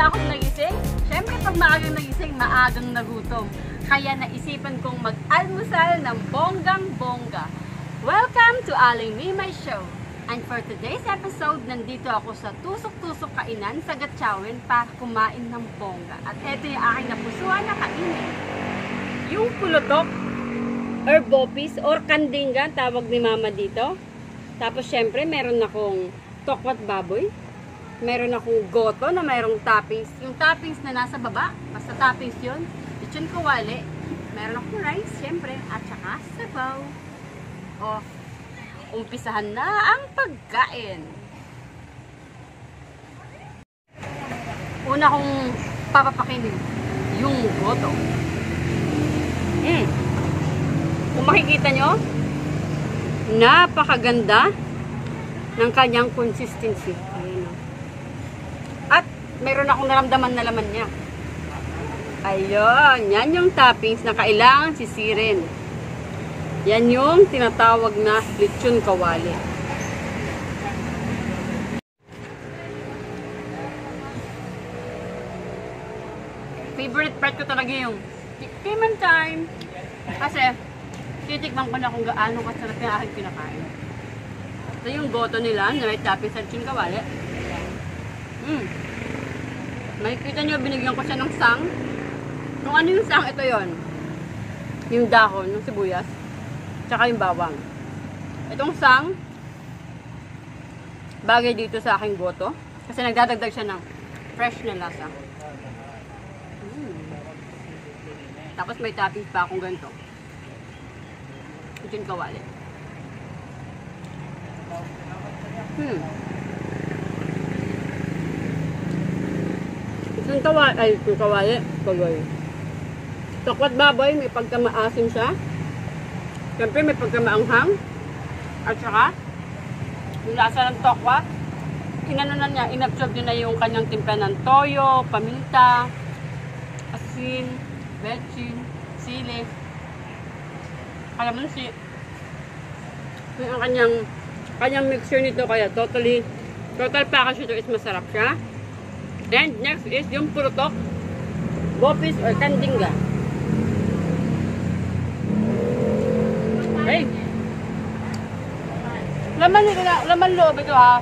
bigla akong nagising. Siyempre, pag maagang nagising, maagang nagutom. Kaya naisipan kong mag-almusal ng bonggang-bongga. Welcome to Aling Mimay Show. And for today's episode, nandito ako sa tusok-tusok kainan sa Gatchawin para kumain ng bongga. At eto yung aking napusuan na kainin. Yung pulutok, or bopis, or kandinga, tawag ni mama dito. Tapos syempre, meron akong tokwat baboy. Meron akong goto na mayroong toppings. Yung toppings na nasa baba, basta toppings yun. Lechon kawali. Meron akong rice, syempre. At saka sabaw. O, umpisahan na ang pagkain. Una kong papapakinin, yung goto. Kung makikita nyo, napakaganda ng kanyang consistency. Ayan, o. At mayroon akong naramdaman na laman niya. Ayun, yan yung toppings na kailangan sisirin. Yan yung tinatawag na lechon kawali. Favorite part ko talaga yung tikman time. Kasi, titikman ko na kung gaano kasarap yung aking pinakain. Ito yung goto nila na may toppings sa lechon kawali. Makikita nyo, binigyan ko siya ng sang. Kung ano yung sang, ito yon. Yung dahon, yung sibuyas. Tsaka yung bawang. Itong sang, bagay dito sa aking goto. Kasi nagdadagdag siya ng fresh na lasa. Tapos may toppings pa akong ganito. Lechon kawali. Lechon kawali, ay, lechon kawali, bagoy. Tokwat baboy, may pagkamaasim siya. Siyempre may pagkamaanghang. At saka, yung lasa ng tokwat, inano na niya, inabsorb niya na yung kanyang timpla ng toyo, paminta, asin, betchin, sili, kalamansi. Yung kanyang mixture nito, kaya total package ito is masarap siya. And next is yung pulutok, bopis or kandinga. Hey! Laman loob ito ha.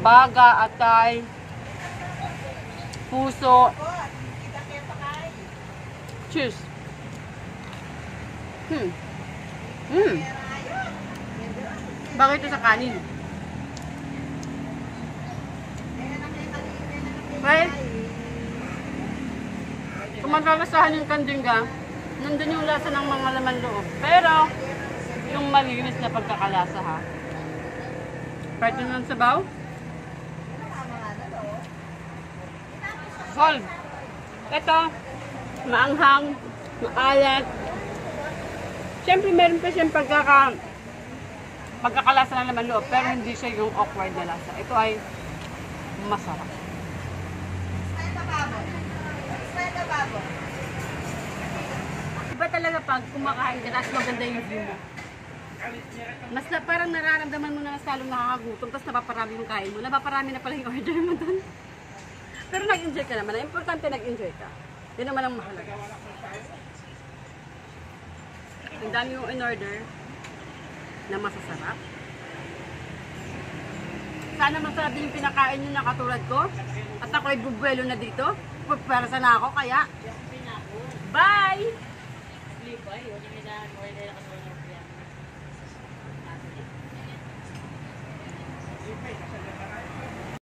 Baga, atay, puso. Cheers! Bagay ito sa kanin. Well, kung magkakasahan yung kandinga, nandun yung lasa ng mga laman loob. Pero, yung malinis na pagkakalasa ha. Part ng sabaw. Solve. Ito, maanghang, maalat. Siyempre, meron pa siyang pagkakalasa ng laman loob, pero hindi siya yung awkward na lasa. Ito ay masarap. Iba talaga pag kumakain ka, tapos maganda yung view mo. Mas na, parang nararamdaman mo na lalong nakakagutom, tapos napaparami yung kain mo. Napaparami na pala yung order mo doon. Pero nag-enjoy ka naman. Importante nag-enjoy ka. Yun naman ang mahalaga. Ang dami yung in-order na masasarap. Sana masarap din yung pinakain nyo na katulad ko. At ako'y bubuelo na dito. Pagparasa na ako, kaya bye!